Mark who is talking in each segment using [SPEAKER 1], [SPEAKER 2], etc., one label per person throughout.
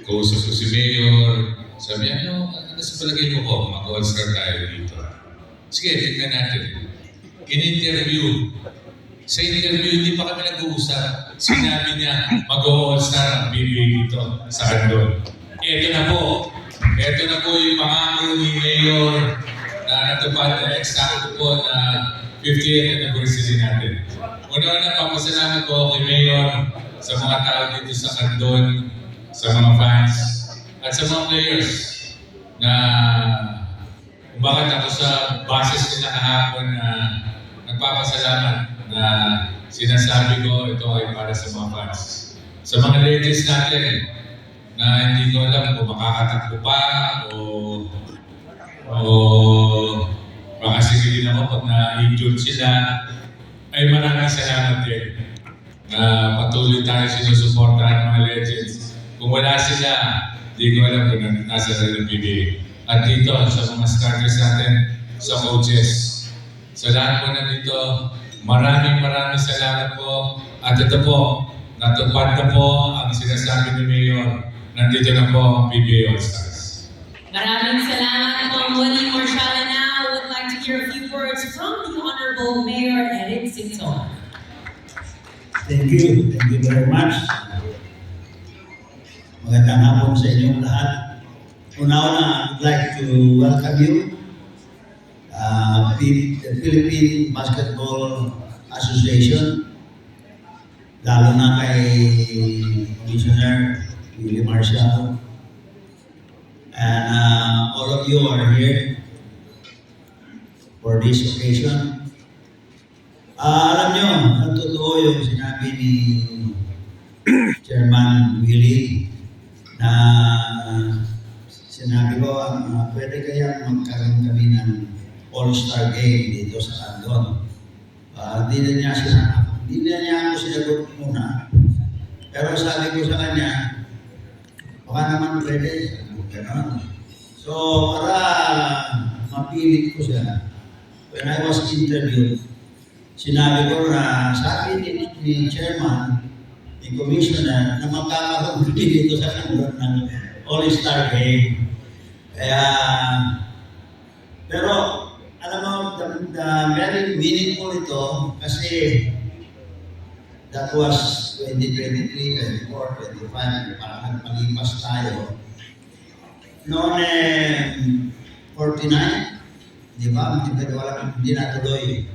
[SPEAKER 1] kausap ko si Mayor, sabi niya, ano sa palagay mo po, mag-all-star tayo dito. Sige, tignan natin. In-interview. Sa interview, hindi pa kami nag-uusap. Sinabi niya, mag-all-star ang PBA dito sa Candon. Ito na po. Ito na po yung pangako ni Mayor na natupad na eksakto po na 50th anniversary natin. Una-una, papasalamat po kay Mayor sa mga tao dito sa Candon, sa mga fans, at sa mga players na kung bakit ako sa basis nila kahapon na nagpapasalamat na sinasabi ko ito ay para sa mga fans. Sa mga legends natin na hindi ko alam kung makakatakbo pa o baka sigilin ako pag na-injured sila, ay maraming salamat din na patuloy tayo sinusuportahan ng mga legends. Kung wala sila, di ko alam kung nasa sa PBA. At dito, sa mga starters natin, sa coaches, sa lahat po nandito, maraming salamat po. At ito po, natupad na po ang sinasabi ni Mayor. Nandito na po ang PBA All-Stars.
[SPEAKER 2] Maraming salamat po, Wally Marshalla. Now, I would like to hear a few words from the Honorable Mayor Eric Singson.
[SPEAKER 3] Thank you very much. Magandang hapon sa inyong lahat. Una-una, I'd like to welcome you, the Philippine Basketball Association, lalo na kay Commissioner Willie Marshall. And all of you are here for this occasion. Alam nyo, ang totoo yung sinabi ni Chairman Willie na sinabi ko, pwede kaya magkaroon kami ng All-Star Game dito sa Candon. Hindi na niya ako sinagot muna. Pero sabi ko sa kanya, baka naman pwede. Ganon. So, para mapilit ko siya, when I was interviewed, sinabi ko na sabi ni Chairman, ni Commissioner, na magkakaroon dito sa Candon ng All-Star Game. Kaya, pero, alam mo, very meaningful ito kasi that was 2023, 24, 25, parang nagpalipas tayo. Noon 49, di ba? Hindi natuloy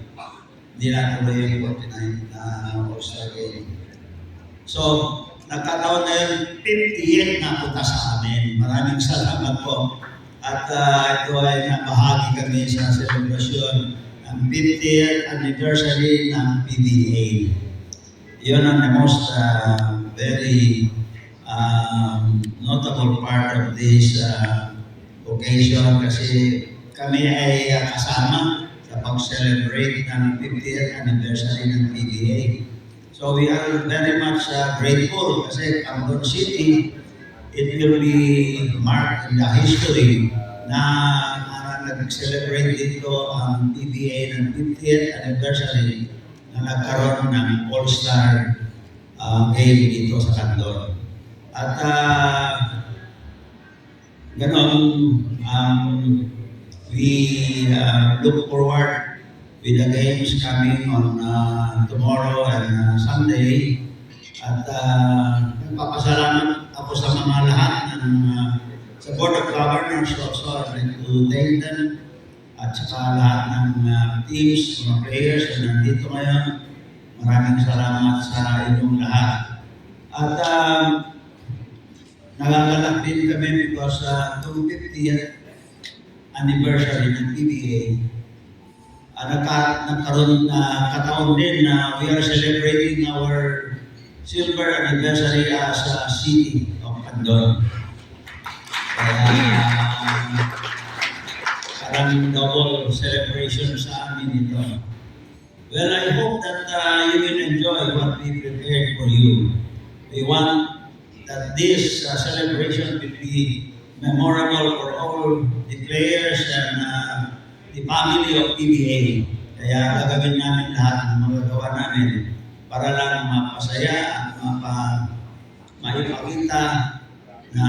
[SPEAKER 3] yung 49 na All-Star Game. So, nagkataon na yun, 50th na punta sa amin. Maraming salamat po. At ito ay nabahagi kami sa celebration ng 50th anniversary ng PBA. Yun ang the most very notable part of this occasion kasi kami ay kasama sa pag-celebrate ng 50th anniversary ng PBA. So we are very much grateful kasi Candon City, it will be marked in the history na nag-celebrate dito ang PBA ng 50th anniversary na nagkaroon ng All-Star game dito sa Candon. At we look forward with the games coming on tomorrow and Sunday. At nagpapasalamat ako sa mga lahat ng sa Board of Governors also. I'd like to thank them at saka lahat ng teams, mga players na nandito ngayon. Maraming salamat sa inyong lahat. At nagagalak din kami because itong 50th anniversary ng PBA, nagkaroon kataon din na we are celebrating our silver anniversary as a city of Candon. Kaya parang double celebration sa amin ito. Well, I hope that you will enjoy what we prepared for you. We want that this celebration will be memorable for all the players and the family of PBA. Kaya gagawin namin lahat ng magagawa namin para lang mapasaya at maipakita na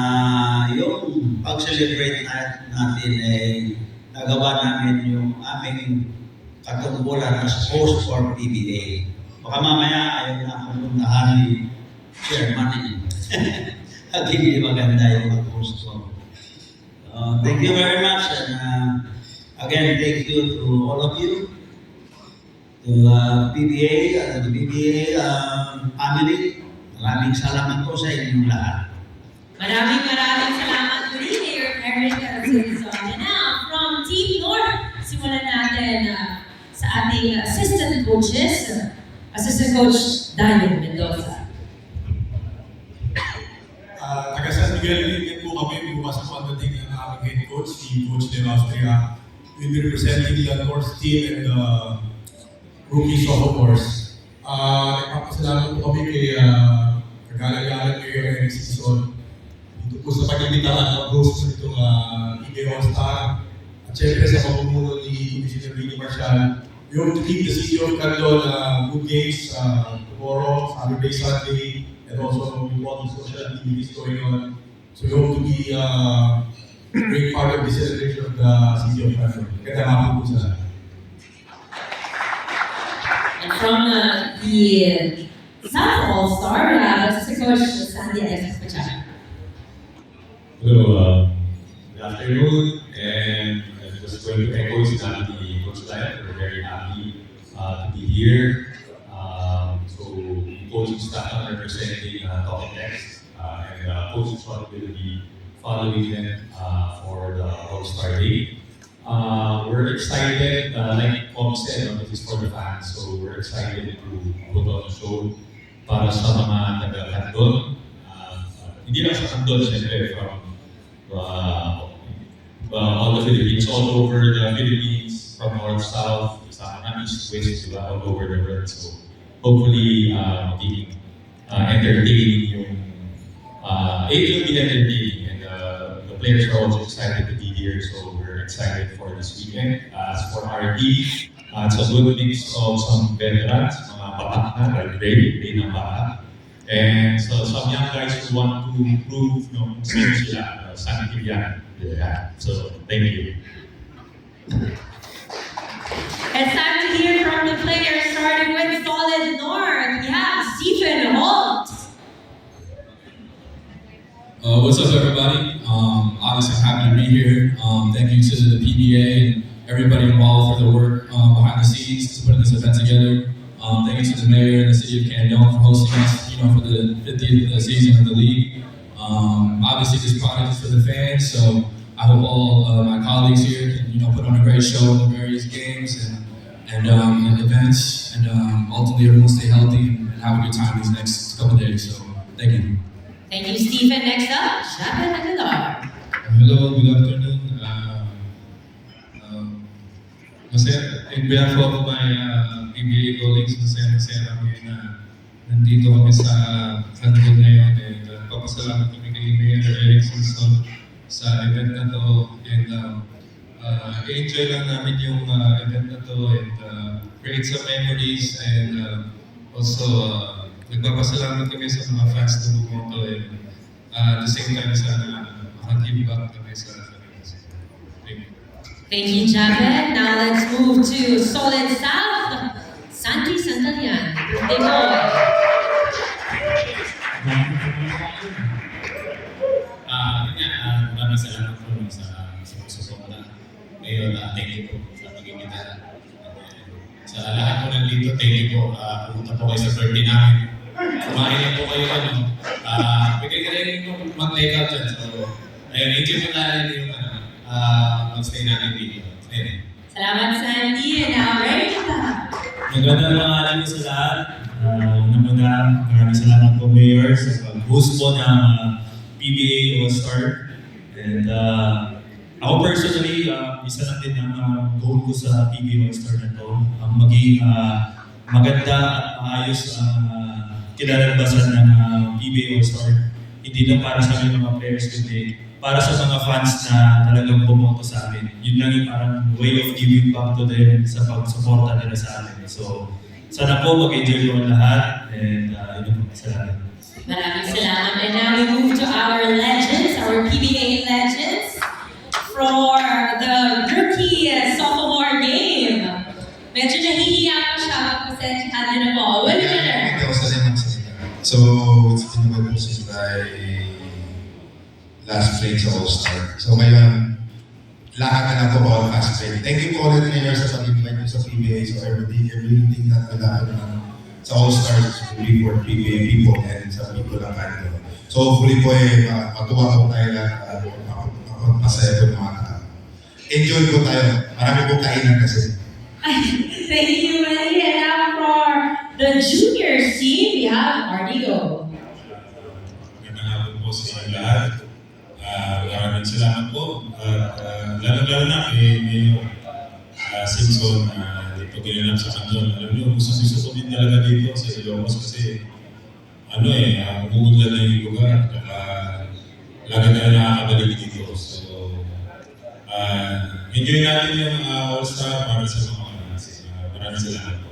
[SPEAKER 3] yung pag-celebrate natin nagawa namin yung aming katungkulan as host for PBA. Baka mamaya ayaw na akong puntahan ni chairman at hindi maganda yung mag-host ko. Thank you very much, and again, thank you to all of you, to PBA, the PBA family. Maraming salamat po sa inyong lahat.
[SPEAKER 2] Maraming salamat muli, Mayor Eric Singson. And now, from Team North, simulan natin sa ating assistant coaches, Assistant Coach Dayo Mendoza.
[SPEAKER 4] Taga San Miguel din po kami, bukas po ang dating ng aming head coach, si Coach De Austria. We'll be representing the North team and the rookie sophomores. Nagpapasalamat po kami kay Kagala-Galan Mayor Eric Singson. Dito po sa pag-imbitaan mag-host po itong PBA All-Star. At syempre sa pamumuno ni Commissioner Willie Marcial, we hope to keep the city of Candon good games tomorrow, Saturday, Sunday, and also with all the social activities going on. So we hope to be a great part of the celebration of the city of Candon. Magandang hapon po sa lahat.
[SPEAKER 2] And from the South All-Star, Assistant Coach Sandy Alexis Pachano.
[SPEAKER 5] Hello, good afternoon, and I'm just going to echo the Coach Lion. We're very happy to be here. So, the coaching staff are representing Talking Text, and Coach Sean will be following them for the All-Star Day. We're excited, like Tom said, this is for the fans, so we're excited to put on a show para sa mga taga-Candon. Hindi lang sa Candon, siyempre, from all the Philippines, all over the Philippines, from north, south, east, west, all over the world. So hopefully, magiging entertaining yung, it will be entertaining, and the players are also excited to be here. So we're excited for this weekend. As for our team, it's a good mix of some veterans, mga batak na, like Ray ng bata. And so some young guys who want to prove kung sino sila, saan yan. Yeah. So, thank you.
[SPEAKER 2] It's time to hear from the players, starting with Solid North. We have Stephen Holt.
[SPEAKER 6] What's up, everybody? Obviously, I'm happy to be here. Thank you to the PBA and everybody involved for the work behind the scenes to put this event together. Thank you to the mayor and the city of Candon for hosting us, for the 50th season of the league. Obviously, this product is for the fans, so I hope all my colleagues here can, put on a great show in the various games and events, and ultimately everyone stay healthy and have a good time these next couple of days. So, thank you.
[SPEAKER 2] Thank you, Stephen. Next up, Japan Aguilar.
[SPEAKER 6] Hello, good afternoon. In behalf of my PBA colleagues, masaya kami na nandito kami sa Candon ngayon, and papasalamat kami kay Mayor Eric Singson sa event na to, and enjoy lang namin yung event na to, and create some memories, and also nagpapasalamat kami sa mga fans na bumoto, and at the same time sana makagive back kami sa kanila. Thank you.
[SPEAKER 2] Thank you, Japan. Now let's move to Solid South. Santi Santalian, birthday boy.
[SPEAKER 7] Maraming salamat po sa suporta. Ngayon, thank you po sa pag-ibita. Sa lahat po nandito, thank you po. Pumunta po kayo sa birthday namin. Kumain lang po kayo. Pwede ka rin po mag-take out dyan. So, ayun, enjoy po tayo yung mag-stay natin dito. Ayun.
[SPEAKER 2] Salamat, Sandy. And now, Ray.
[SPEAKER 8] Magandang mga alam sa lahat. Unang-una, maraming salamat po, Mayor, sa pag-host po ng PBA All-Star. And ako personally, isa lang din ang goal ko sa PBA All-Star na to. Ang maging maganda at maayos kinalabasan ng PBA All-Star. Hindi lang para sa aming mga players, kundi para sa mga fans na talagang bumoto sa amin. Yun lang yung parang way of giving back to them sa pag-suporta nila sa amin. So, sana po mag-enjoy yung lahat, and yun po, salamat.
[SPEAKER 2] Maraming salamat. And now we move to our legend.
[SPEAKER 9] last play sa All-Star. So ngayon, lahat na lang po bawal fast play. Thank you po ulit Mayor sa pag-invite niyo sa PBA. So everything na nagkakaroon ng sa All-Stars will be for PBA people and sa people ng Canto. So hopefully po matuwa po tayo na masaya po mga tao. Enjoy po tayo. Marami po kainan kasi.
[SPEAKER 2] Thank you, Manny. And now for the juniors team, we have Ardigo.
[SPEAKER 7] Magandang hapon po sa inyo lahat. Maraming salamat po. Lalo-lalo na kay Mayor Simpson dito ginanap sa Kanton. Alam niyo, gusto ko din talaga dito sa Ilocos kasi umuudlan na yung lugar. Lagi na nakakabalik dito. So, enjoy natin yung All-Star para sa mga maraming salamat po.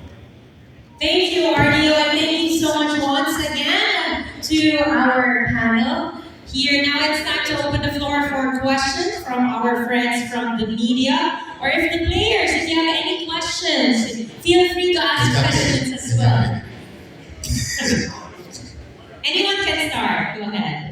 [SPEAKER 2] Thank you, Ardigo, and thank you so much once again to our panel. Here now, it's time to open the floor for questions from our friends from the media. Or if the players, if you have any questions, feel free to ask questions as well. Anyone can start. Go ahead.